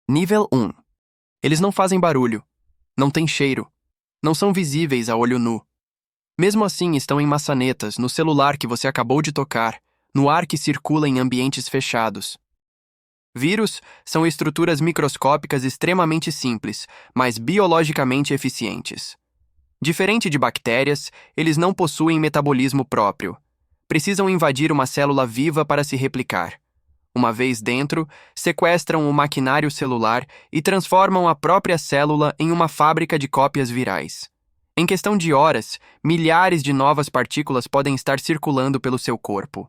Nível 1. Eles não fazem barulho, não têm cheiro, não são visíveis a olho nu. Mesmo assim, estão em maçanetas, no celular que você acabou de tocar, no ar que circula em ambientes fechados. Vírus são estruturas microscópicas extremamente simples, mas biologicamente eficientes. Diferente de bactérias, eles não possuem metabolismo próprio. Precisam invadir uma célula viva para se replicar. Uma vez dentro, sequestram o maquinário celular e transformam a própria célula em uma fábrica de cópias virais. Em questão de horas, milhares de novas partículas podem estar circulando pelo seu corpo.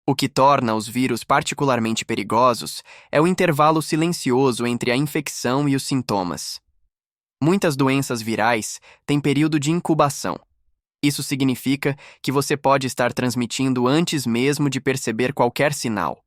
O que torna os vírus particularmente perigosos é o intervalo silencioso entre a infecção e os sintomas. Muitas doenças virais têm período de incubação. Isso significa que você pode estar transmitindo antes mesmo de perceber qualquer sinal.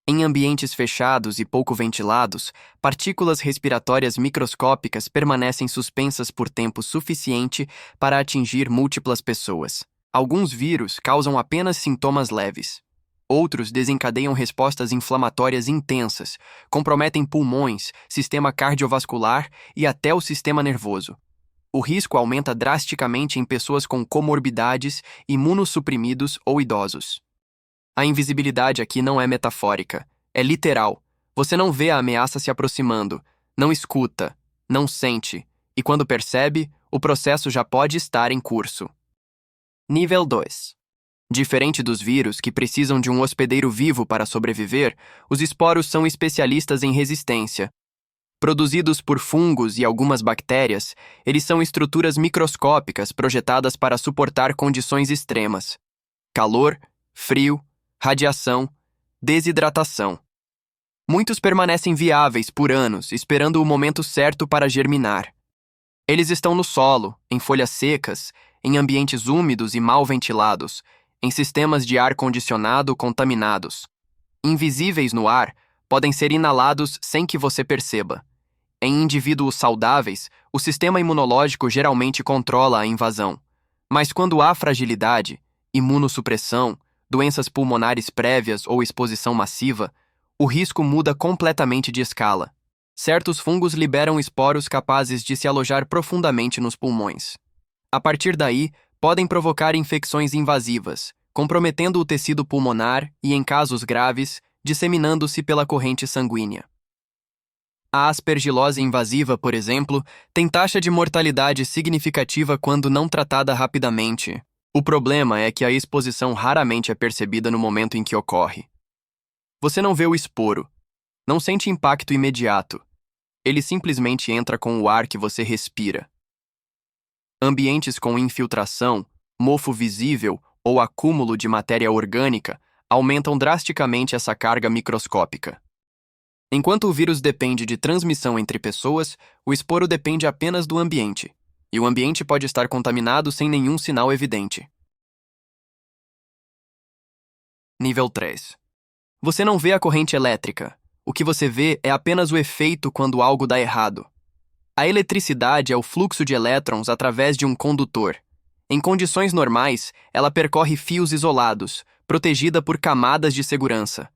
Em ambientes fechados e pouco ventilados, partículas respiratórias microscópicas permanecem suspensas por tempo suficiente para atingir múltiplas pessoas. Alguns vírus causam apenas sintomas leves. Outros desencadeiam respostas inflamatórias intensas, comprometem pulmões, sistema cardiovascular e até o sistema nervoso. O risco aumenta drasticamente em pessoas com comorbidades, imunossuprimidos ou idosos. A invisibilidade aqui não é metafórica, é literal. Você não vê a ameaça se aproximando, não escuta, não sente, e quando percebe, o processo já pode estar em curso. Nível 2. Diferente dos vírus, que precisam de um hospedeiro vivo para sobreviver, os esporos são especialistas em resistência. Produzidos por fungos e algumas bactérias, eles são estruturas microscópicas projetadas para suportar condições extremas: calor, frio, radiação, desidratação. Muitos permanecem viáveis por anos, esperando o momento certo para germinar. Eles estão no solo, em folhas secas, em ambientes úmidos e mal ventilados, em sistemas de ar-condicionado contaminados. Invisíveis no ar, podem ser inalados sem que você perceba. Em indivíduos saudáveis, o sistema imunológico geralmente controla a invasão. Mas quando há fragilidade, imunossupressão, doenças pulmonares prévias ou exposição massiva, o risco muda completamente de escala. Certos fungos liberam esporos capazes de se alojar profundamente nos pulmões. A partir daí, podem provocar infecções invasivas, comprometendo o tecido pulmonar e, em casos graves, disseminando-se pela corrente sanguínea. A aspergilose invasiva, por exemplo, tem taxa de mortalidade significativa quando não tratada rapidamente. O problema é que a exposição raramente é percebida no momento em que ocorre. Você não vê o esporo, não sente impacto imediato. Ele simplesmente entra com o ar que você respira. Ambientes com infiltração, mofo visível ou acúmulo de matéria orgânica aumentam drasticamente essa carga microscópica. Enquanto o vírus depende de transmissão entre pessoas, o esporo depende apenas do ambiente, e o ambiente pode estar contaminado sem nenhum sinal evidente. Nível 3. Você não vê a corrente elétrica. O que você vê é apenas o efeito quando algo dá errado. A eletricidade é o fluxo de elétrons através de um condutor. Em condições normais, ela percorre fios isolados, protegida por camadas de segurança.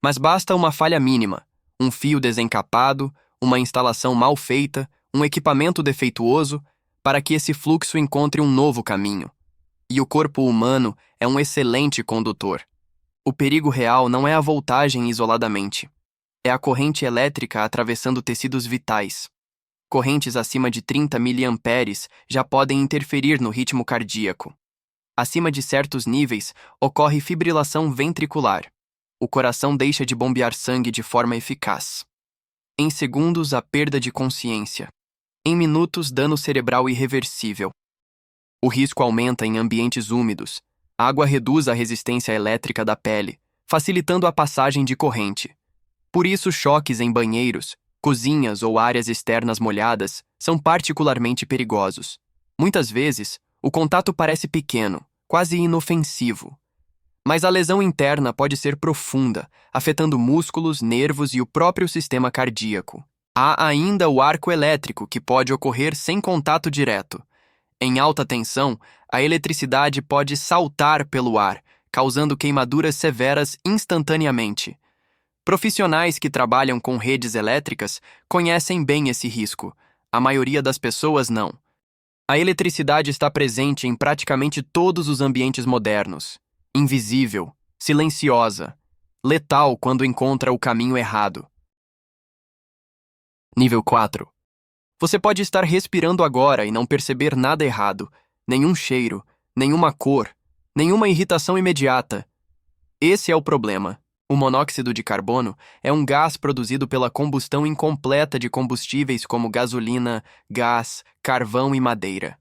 Mas basta uma falha mínima, um fio desencapado, uma instalação mal feita, um equipamento defeituoso, para que esse fluxo encontre um novo caminho. E o corpo humano é um excelente condutor. O perigo real não é a voltagem isoladamente. É a corrente elétrica atravessando tecidos vitais. Correntes acima de 30 mA já podem interferir no ritmo cardíaco. Acima de certos níveis, ocorre fibrilação ventricular. O coração deixa de bombear sangue de forma eficaz. Em segundos, a perda de consciência. Em minutos, dano cerebral irreversível. O risco aumenta em ambientes úmidos. A água reduz a resistência elétrica da pele, facilitando a passagem de corrente. Por isso, choques em banheiros, cozinhas ou áreas externas molhadas são particularmente perigosos. Muitas vezes, o contato parece pequeno, quase inofensivo. Mas a lesão interna pode ser profunda, afetando músculos, nervos e o próprio sistema cardíaco. Há ainda o arco elétrico, que pode ocorrer sem contato direto. Em alta tensão, a eletricidade pode saltar pelo ar, causando queimaduras severas instantaneamente. Profissionais que trabalham com redes elétricas conhecem bem esse risco. A maioria das pessoas não. A eletricidade está presente em praticamente todos os ambientes modernos. Invisível, silenciosa, letal quando encontra o caminho errado. Nível 4. Você pode estar respirando agora e não perceber nada errado, nenhum cheiro, nenhuma cor, nenhuma irritação imediata. Esse é o problema. O monóxido de carbono é um gás produzido pela combustão incompleta de combustíveis como gasolina, gás, carvão e madeira.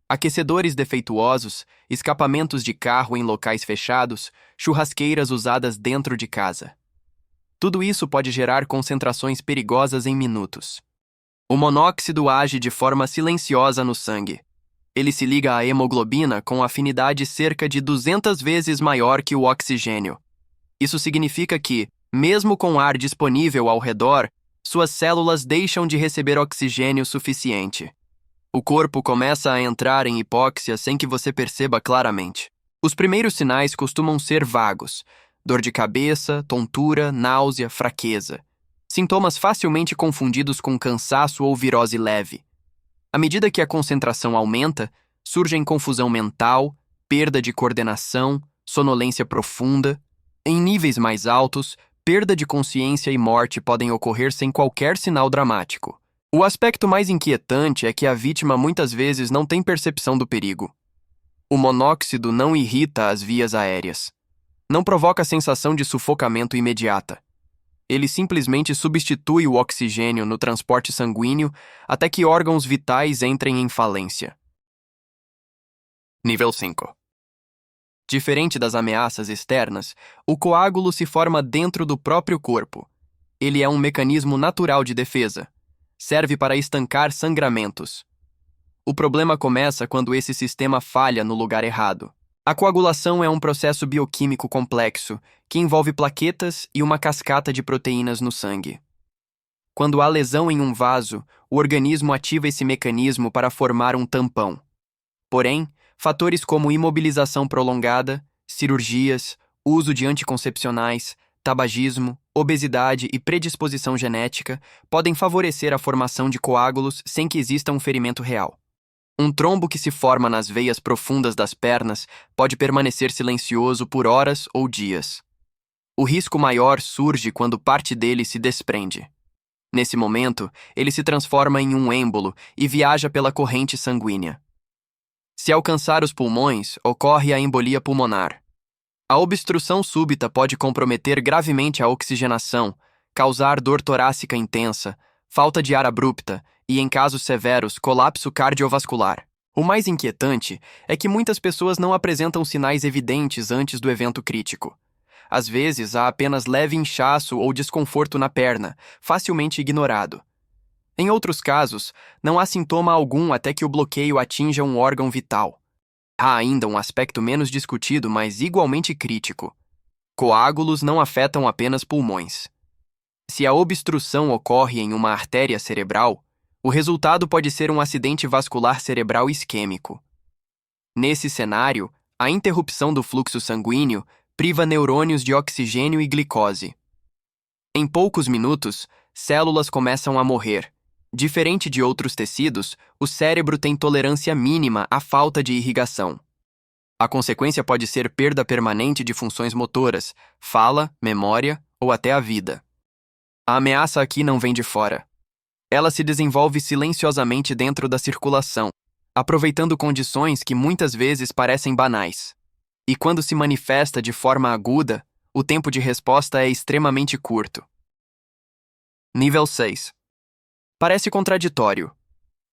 Aquecedores defeituosos, escapamentos de carro em locais fechados, churrasqueiras usadas dentro de casa. Tudo isso pode gerar concentrações perigosas em minutos. O monóxido age de forma silenciosa no sangue. Ele se liga à hemoglobina com afinidade cerca de 200 vezes maior que o oxigênio. Isso significa que, mesmo com ar disponível ao redor, suas células deixam de receber oxigênio suficiente. O corpo começa a entrar em hipóxia sem que você perceba claramente. Os primeiros sinais costumam ser vagos: dor de cabeça, tontura, náusea, fraqueza. Sintomas facilmente confundidos com cansaço ou virose leve. À medida que a concentração aumenta, surgem confusão mental, perda de coordenação, sonolência profunda. Em níveis mais altos, perda de consciência e morte podem ocorrer sem qualquer sinal dramático. O aspecto mais inquietante é que a vítima muitas vezes não tem percepção do perigo. O monóxido não irrita as vias aéreas. Não provoca sensação de sufocamento imediata. Ele simplesmente substitui o oxigênio no transporte sanguíneo até que órgãos vitais entrem em falência. Nível 5. Diferente das ameaças externas, o coágulo se forma dentro do próprio corpo. Ele é um mecanismo natural de defesa. Serve para estancar sangramentos. O problema começa quando esse sistema falha no lugar errado. A coagulação é um processo bioquímico complexo que envolve plaquetas e uma cascata de proteínas no sangue. Quando há lesão em um vaso, o organismo ativa esse mecanismo para formar um tampão. Porém, fatores como imobilização prolongada, cirurgias, uso de anticoncepcionais, tabagismo, obesidade e predisposição genética podem favorecer a formação de coágulos sem que exista um ferimento real. Um trombo que se forma nas veias profundas das pernas pode permanecer silencioso por horas ou dias. O risco maior surge quando parte dele se desprende. Nesse momento, ele se transforma em um êmbolo e viaja pela corrente sanguínea. Se alcançar os pulmões, ocorre a embolia pulmonar. A obstrução súbita pode comprometer gravemente a oxigenação, causar dor torácica intensa, falta de ar abrupta e, em casos severos, colapso cardiovascular. O mais inquietante é que muitas pessoas não apresentam sinais evidentes antes do evento crítico. Às vezes, há apenas leve inchaço ou desconforto na perna, facilmente ignorado. Em outros casos, não há sintoma algum até que o bloqueio atinja um órgão vital. Há ainda um aspecto menos discutido, mas igualmente crítico. Coágulos não afetam apenas pulmões. Se a obstrução ocorre em uma artéria cerebral, o resultado pode ser um acidente vascular cerebral isquêmico. Nesse cenário, a interrupção do fluxo sanguíneo priva neurônios de oxigênio e glicose. Em poucos minutos, células começam a morrer. Diferente de outros tecidos, o cérebro tem tolerância mínima à falta de irrigação. A consequência pode ser perda permanente de funções motoras, fala, memória ou até a vida. A ameaça aqui não vem de fora. Ela se desenvolve silenciosamente dentro da circulação, aproveitando condições que muitas vezes parecem banais. E quando se manifesta de forma aguda, o tempo de resposta é extremamente curto. Nível 6. Parece contraditório.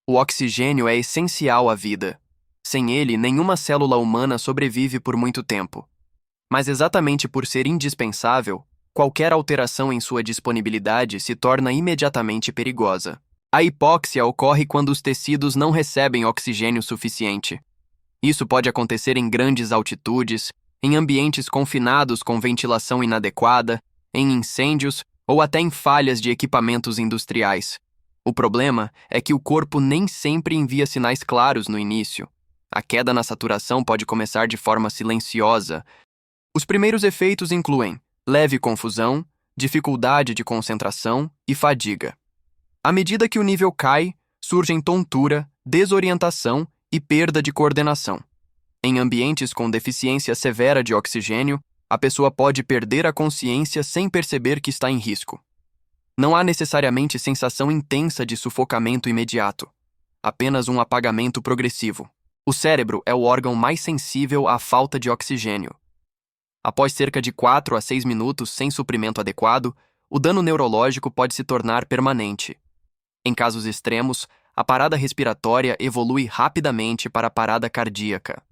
O oxigênio é essencial à vida. Sem ele, nenhuma célula humana sobrevive por muito tempo. Mas exatamente por ser indispensável, qualquer alteração em sua disponibilidade se torna imediatamente perigosa. A hipóxia ocorre quando os tecidos não recebem oxigênio suficiente. Isso pode acontecer em grandes altitudes, em ambientes confinados com ventilação inadequada, em incêndios ou até em falhas de equipamentos industriais. O problema é que o corpo nem sempre envia sinais claros no início. A queda na saturação pode começar de forma silenciosa. Os primeiros efeitos incluem leve confusão, dificuldade de concentração e fadiga. À medida que o nível cai, surgem tontura, desorientação e perda de coordenação. Em ambientes com deficiência severa de oxigênio, a pessoa pode perder a consciência sem perceber que está em risco. Não há necessariamente sensação intensa de sufocamento imediato, apenas um apagamento progressivo. O cérebro é o órgão mais sensível à falta de oxigênio. Após cerca de 4 a 6 minutos sem suprimento adequado, o dano neurológico pode se tornar permanente. Em casos extremos, a parada respiratória evolui rapidamente para a parada cardíaca.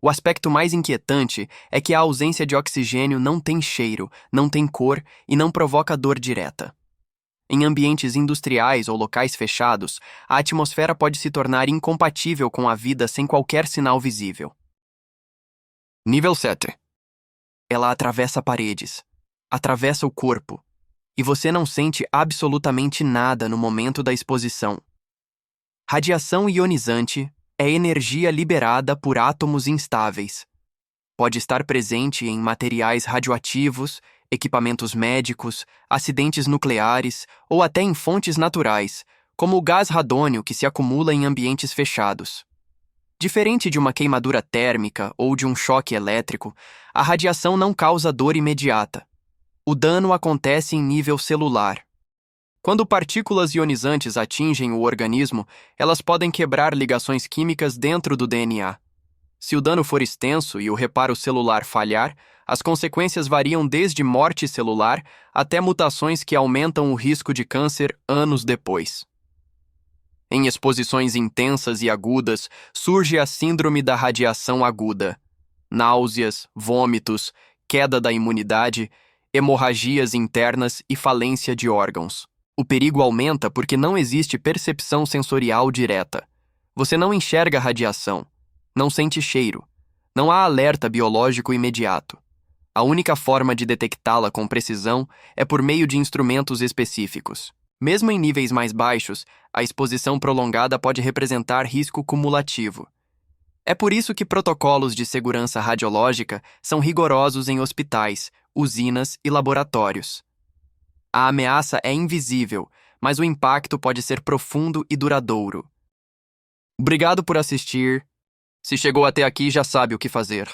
O aspecto mais inquietante é que a ausência de oxigênio não tem cheiro, não tem cor e não provoca dor direta. Em ambientes industriais ou locais fechados, a atmosfera pode se tornar incompatível com a vida sem qualquer sinal visível. Nível 7. Ela atravessa paredes, atravessa o corpo, e você não sente absolutamente nada no momento da exposição. Radiação ionizante é energia liberada por átomos instáveis. Pode estar presente em materiais radioativos, equipamentos médicos, acidentes nucleares ou até em fontes naturais, como o gás radônio que se acumula em ambientes fechados. Diferente de uma queimadura térmica ou de um choque elétrico, a radiação não causa dor imediata. O dano acontece em nível celular. Quando partículas ionizantes atingem o organismo, elas podem quebrar ligações químicas dentro do DNA. Se o dano for extenso e o reparo celular falhar, as consequências variam desde morte celular até mutações que aumentam o risco de câncer anos depois. Em exposições intensas e agudas, surge a síndrome da radiação aguda. Náuseas, vômitos, queda da imunidade, hemorragias internas e falência de órgãos. O perigo aumenta porque não existe percepção sensorial direta. Você não enxerga a radiação, não sente cheiro, não há alerta biológico imediato. A única forma de detectá-la com precisão é por meio de instrumentos específicos. Mesmo em níveis mais baixos, a exposição prolongada pode representar risco cumulativo. É por isso que protocolos de segurança radiológica são rigorosos em hospitais, usinas e laboratórios. A ameaça é invisível, mas o impacto pode ser profundo e duradouro. Obrigado por assistir. Se chegou até aqui, já sabe o que fazer.